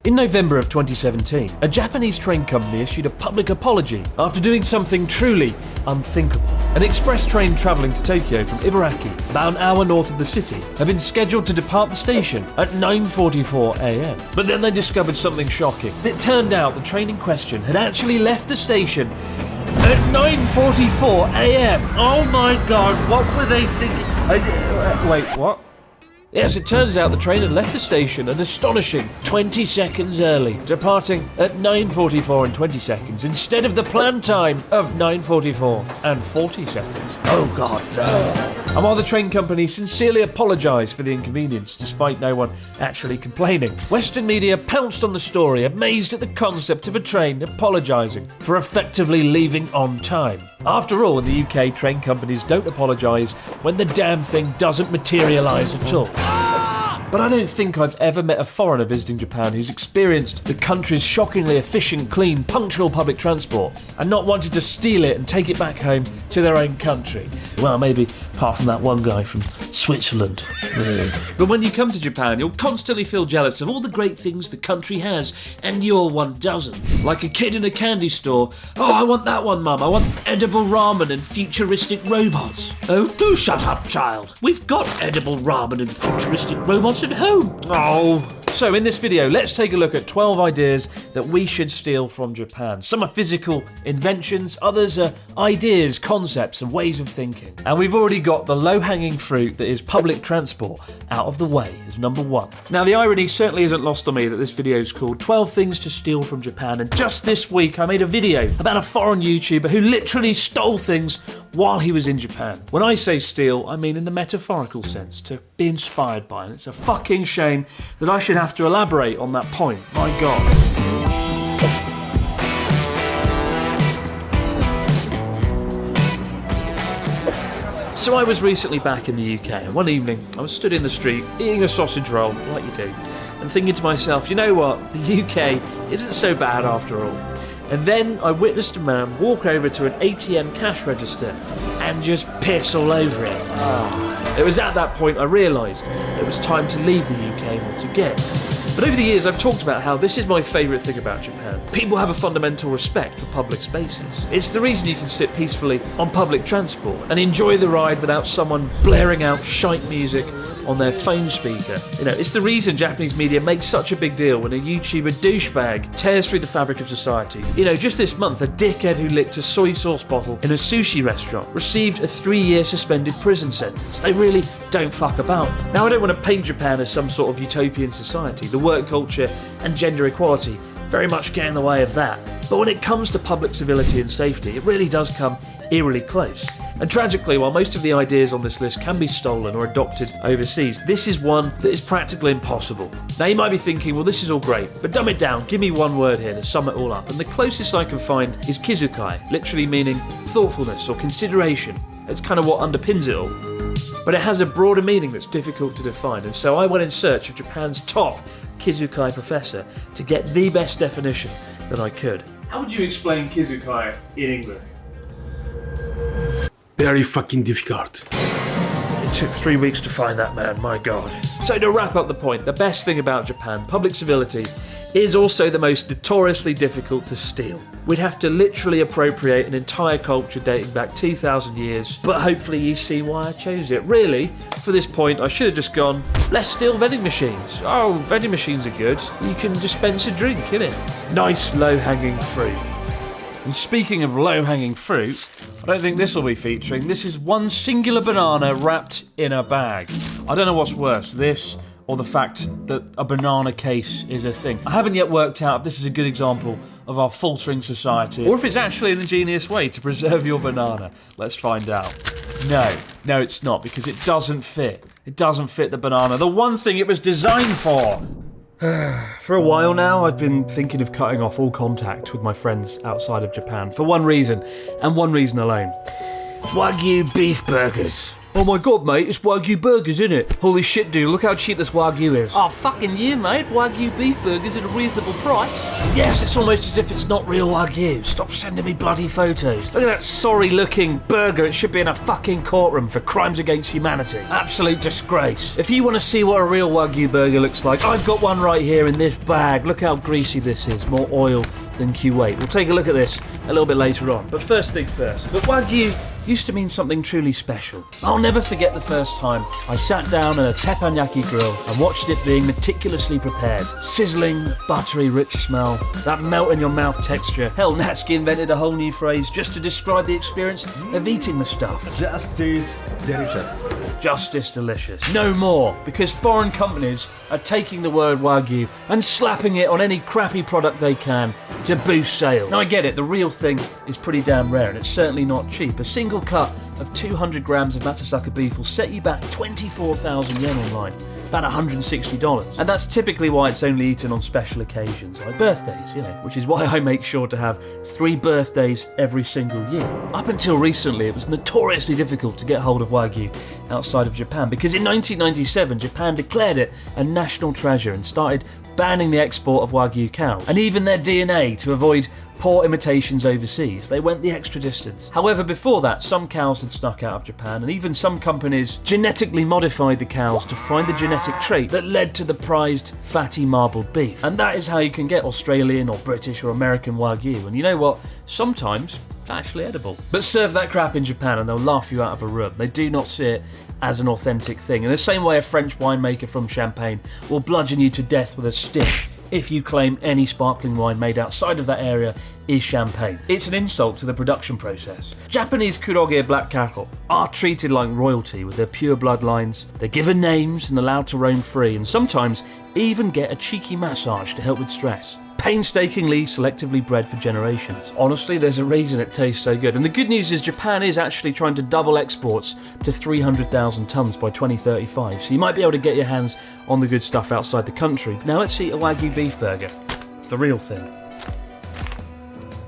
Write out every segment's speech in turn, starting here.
In November of 2017, a Japanese train company issued a public apology after doing something truly unthinkable. An express train travelling to Tokyo from Ibaraki, about an hour north of the city, had been scheduled to depart the station at 9:44 a.m. But then they discovered something shocking. It turned out the train in question had actually left the station at 9:44 a.m. Oh my god, what were they thinking? Wait, what? Yes, it turns out the train had left the station an astonishing 20 seconds early, departing at 9:44 and 20 seconds instead of the planned time of 9:44 and 40 seconds. Oh god, no. And while the train company sincerely apologised for the inconvenience, despite no one actually complaining, Western media pounced on the story, amazed at the concept of a train apologising for effectively leaving on time. After all, in the UK, train companies don't apologise when the damn thing doesn't materialise at all. But I don't think I've ever met a foreigner visiting Japan who's experienced the country's shockingly efficient, clean, punctual public transport and not wanted to steal it and take it back home to their own country. Well, maybe apart from that one guy from Switzerland. But when you come to Japan, you'll constantly feel jealous of all the great things the country has, and your one doesn't. Like a kid in a candy store. Oh, I want that one, Mum. I want edible ramen and futuristic robots. Oh, do shut up, child. We've got edible ramen and futuristic robots at home. Oh. So in this video, let's take a look at 12 ideas that we should steal from Japan. Some are physical inventions, others are ideas, concepts, and ways of thinking. And we've already got the low-hanging fruit that is public transport out of the way as number one. Now, the irony certainly isn't lost on me that this video is called 12 Things to Steal from Japan. And just this week, I made a video about a foreign YouTuber who literally stole things while he was in Japan. When I say steal, I mean in the metaphorical sense, to be inspired by. And it's a fucking shame that I should have to elaborate on that point. My God. So I was recently back in the UK, and one evening I was stood in the street eating a sausage roll, like you do, and thinking to myself, you know what, the UK isn't so bad after all. And then I witnessed a man walk over to an ATM cash register and just piss all over it. It was at that point I realised it was time to leave the UK once again. But over the years I've talked about how this is my favourite thing about Japan. People have a fundamental respect for public spaces. It's the reason you can sit peacefully on public transport and enjoy the ride without someone blaring out shite music on their phone speaker. You know, it's the reason Japanese media makes such a big deal when a YouTuber douchebag tears through the fabric of society. You know, just this month, a dickhead who licked a soy sauce bottle in a sushi restaurant received a 3-year suspended prison sentence. They really don't fuck about. Now, I don't want to paint Japan as some sort of utopian society. The work culture and gender equality very much get in the way of that. But when it comes to public civility and safety, it really does come eerily close. And tragically, while most of the ideas on this list can be stolen or adopted overseas, this is one that is practically impossible. Now you might be thinking, well, this is all great, but dumb it down, give me one word here to sum it all up. And the closest I can find is kizukai, literally meaning thoughtfulness or consideration. It's kind of what underpins it all. But it has a broader meaning that's difficult to define, and so I went in search of Japan's top kizukai professor to get the best definition that I could. How would you explain kizukai in English? Very fucking difficult. It took 3 weeks to find that man, my God. So to wrap up the point, the best thing about Japan, public civility, is also the most notoriously difficult to steal. We'd have to literally appropriate an entire culture dating back 2,000 years, but hopefully you see why I chose it. Really, for this point, I should have just gone, let's steal vending machines. Oh, vending machines are good. You can dispense a drink, innit? Nice low-hanging fruit. And speaking of low-hanging fruit, I don't think this will be featuring. This is one singular banana wrapped in a bag. I don't know what's worse, this or the fact that a banana case is a thing. I haven't yet worked out if this is a good example of our faltering society, or if it's actually an ingenious way to preserve your banana. Let's find out. No, it's not, because it doesn't fit. It doesn't fit the banana, the one thing it was designed for. For a while now, I've been thinking of cutting off all contact with my friends outside of Japan, for one reason, and one reason alone. Wagyu beef burgers. Oh my god, mate, it's Wagyu burgers, isn't it? Holy shit, dude, look how cheap this Wagyu is. Oh, fucking yeah, mate. Wagyu beef burgers at a reasonable price. Yes, it's almost as if it's not real Wagyu. Stop sending me bloody photos. Look at that sorry-looking burger. It should be in a fucking courtroom for crimes against humanity. Absolute disgrace. If you want to see what a real Wagyu burger looks like, I've got one right here in this bag. Look how greasy this is. More oil than Kuwait. We'll take a look at this a little bit later on. But first thing first. But Wagyu used to mean something truly special. I'll never forget the first time I sat down at a teppanyaki grill and watched it being meticulously prepared. Sizzling, buttery, rich smell, that melt-in-your-mouth texture. Hell, Natsuki invented a whole new phrase just to describe the experience of eating the stuff. Justice delicious. Justice delicious. No more, because foreign companies are taking the word Wagyu and slapping it on any crappy product they can to boost sales. Now I get it, the real thing is pretty damn rare and it's certainly not cheap. A single cut of 200 grams of Matsusaka beef will set you back 24,000 yen online, about $160. And that's typically why it's only eaten on special occasions, like birthdays, which is why I make sure to have 3 birthdays every single year. Up until recently, it was notoriously difficult to get hold of Wagyu outside of Japan, because in 1997, Japan declared it a national treasure and started banning the export of Wagyu cows, and even their DNA to avoid poor imitations overseas. They went the extra distance. However, before that, some cows had snuck out of Japan, and even some companies genetically modified the cows to find the genetic trait that led to the prized fatty marbled beef. And that is how you can get Australian or British or American Wagyu. And you know what? Sometimes it's actually edible. But serve that crap in Japan and they'll laugh you out of a room. They do not see it as an authentic thing. In the same way a French winemaker from Champagne will bludgeon you to death with a stick if you claim any sparkling wine made outside of that area is champagne. It's an insult to the production process. Japanese Kuroge black cattle are treated like royalty with their pure bloodlines. They're given names and allowed to roam free, and sometimes even get a cheeky massage to help with stress. Painstakingly selectively bred for generations. Honestly, there's a reason it tastes so good. And the good news is Japan is actually trying to double exports to 300,000 tonnes by 2035. So you might be able to get your hands on the good stuff outside the country. Now let's eat a Wagyu beef burger. The real thing.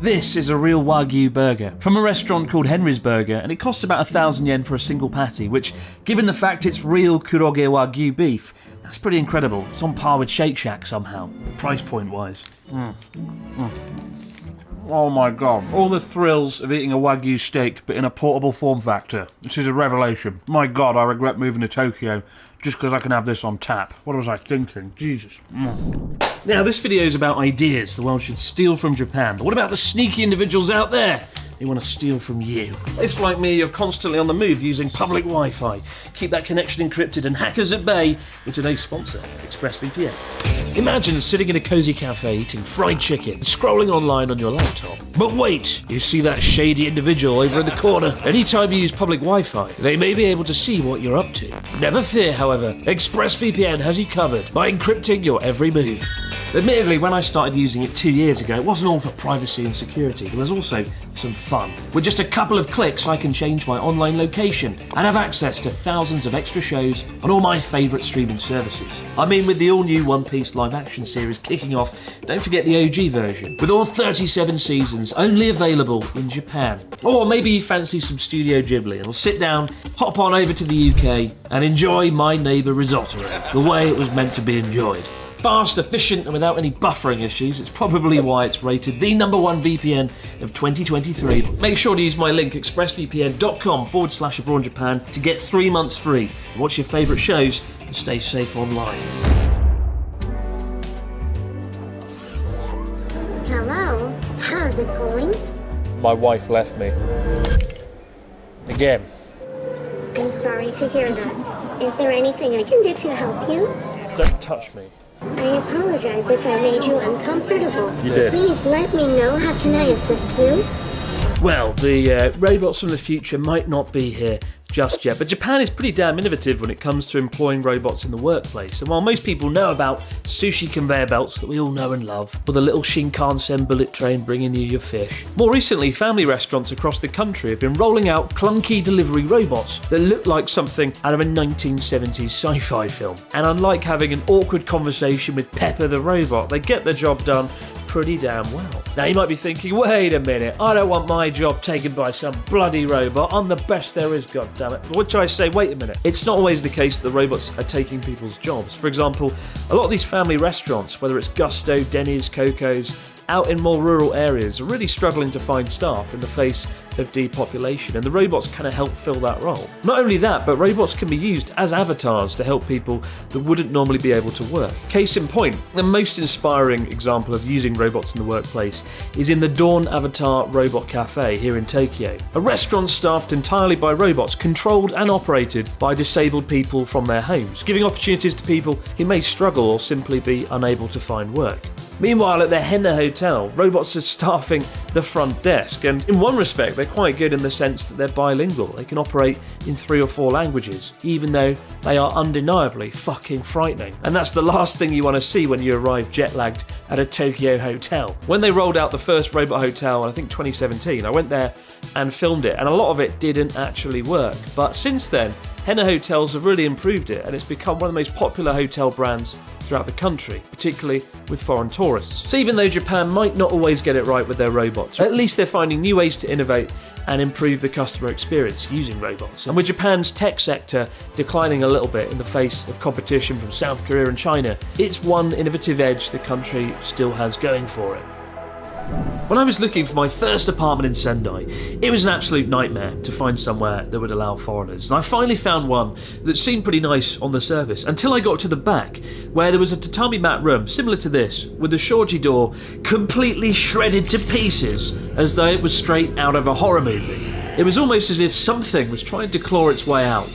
This is a real Wagyu burger from a restaurant called Henry's Burger, and it costs about 1,000 yen for a single patty, which, given the fact it's real Kuroge Wagyu beef, that's pretty incredible. It's on par with Shake Shack somehow, price point wise. Oh my god. All the thrills of eating a Wagyu steak, but in a portable form factor. This is a revelation. My god, I regret moving to Tokyo just because I can have this on tap. What was I thinking? Jesus. Now, this video is about ideas the world should steal from Japan, but what about the sneaky individuals out there who want to steal from you? If, like me, you're constantly on the move using public Wi-Fi, keep that connection encrypted and hackers at bay with today's sponsor, ExpressVPN. Imagine sitting in a cozy cafe eating fried chicken, scrolling online on your laptop. But wait, you see that shady individual over in the corner. Anytime you use public Wi-Fi, they may be able to see what you're up to. Never fear, however, ExpressVPN has you covered by encrypting your every move. Admittedly, when I started using it 2 years ago, it wasn't all for privacy and security. There was also some fun. With just a couple of clicks, I can change my online location and have access to thousands of extra shows on all my favourite streaming services. I mean, with the all-new One Piece live-action series kicking off, don't forget the OG version, with all 37 seasons only available in Japan. Or maybe you fancy some Studio Ghibli and will sit down, hop on over to the UK and enjoy My Neighbour Risotto, the way it was meant to be enjoyed. Fast, efficient, and without any buffering issues. It's probably why it's rated the #1 VPN of 2023. Make sure to use my link expressvpn.com/abroad Japan to get 3 months free. Watch your favourite shows and stay safe online. Hello, how's it going? My wife left me. Again. I'm sorry to hear that. Is there anything I can do to help you? Don't touch me. I apologize if I made you uncomfortable. You did. Please let me know, how can I assist you? Well, the robots from the future might not be here just yet, but Japan is pretty damn innovative when it comes to employing robots in the workplace. And while most people know about sushi conveyor belts that we all know and love, or the little Shinkansen bullet train bringing you your fish, more recently family restaurants across the country have been rolling out clunky delivery robots that look like something out of a 1970s sci-fi film. And unlike having an awkward conversation with Pepper the robot, they get the job done pretty damn well. Now you might be thinking, wait a minute, I don't want my job taken by some bloody robot. I'm the best there is, goddammit. Which I say, wait a minute. It's not always the case that robots are taking people's jobs. For example, a lot of these family restaurants, whether it's Gusto, Denny's, Coco's, out in more rural areas, are really struggling to find staff in the face of depopulation, and the robots kind of help fill that role. Not only that, but robots can be used as avatars to help people that wouldn't normally be able to work. Case in point, the most inspiring example of using robots in the workplace is in the Dawn Avatar Robot Cafe here in Tokyo. A restaurant staffed entirely by robots, controlled and operated by disabled people from their homes, giving opportunities to people who may struggle or simply be unable to find work. Meanwhile, at the Henna Hotel, robots are staffing the front desk, and in one respect they're quite good in the sense that they're bilingual. They can operate in 3 or 4 languages, even though they are undeniably fucking frightening. And that's the last thing you want to see when you arrive jet-lagged at a Tokyo hotel. When they rolled out the first robot hotel in, I think 2017, I went there and filmed it, and a lot of it didn't actually work. But since then, Henna Hotels have really improved it, and it's become one of the most popular hotel brands throughout the country, particularly with foreign tourists. So even though Japan might not always get it right with their robots, at least they're finding new ways to innovate and improve the customer experience using robots. And with Japan's tech sector declining a little bit in the face of competition from South Korea and China, it's one innovative edge the country still has going for it. When I was looking for my first apartment in Sendai, it was an absolute nightmare to find somewhere that would allow foreigners. And I finally found one that seemed pretty nice on the surface, until I got to the back, where there was a tatami mat room similar to this, with a shoji door completely shredded to pieces, as though it was straight out of a horror movie. It was almost as if something was trying to claw its way out,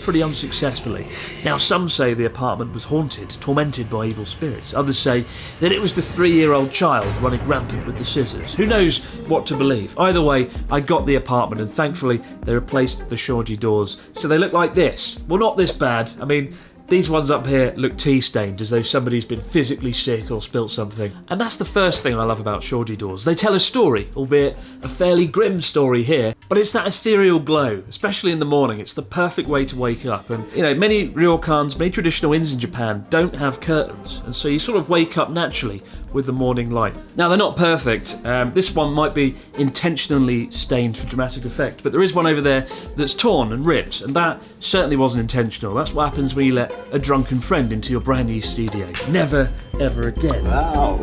pretty unsuccessfully. Now, some say the apartment was haunted, tormented by evil spirits. Others say that it was the 3-year-old child running rampant with the scissors. Who knows what to believe? Either way, I got the apartment, and thankfully they replaced the shoji doors, so they look like this. Well, not this bad. I mean, these ones up here look tea-stained, as though somebody's been physically sick or spilt something. And that's the first thing I love about shoji doors. They tell a story, albeit a fairly grim story here, but it's that ethereal glow, especially in the morning. It's the perfect way to wake up. And, you know, many ryokans, many traditional inns in Japan don't have curtains, and so you sort of wake up naturally with the morning light. Now, they're not perfect. This one might be intentionally stained for dramatic effect, but there is one over there that's torn and ripped, and that certainly wasn't intentional. That's what happens when you let a drunken friend into your brand new studio. Never, ever again. Wow.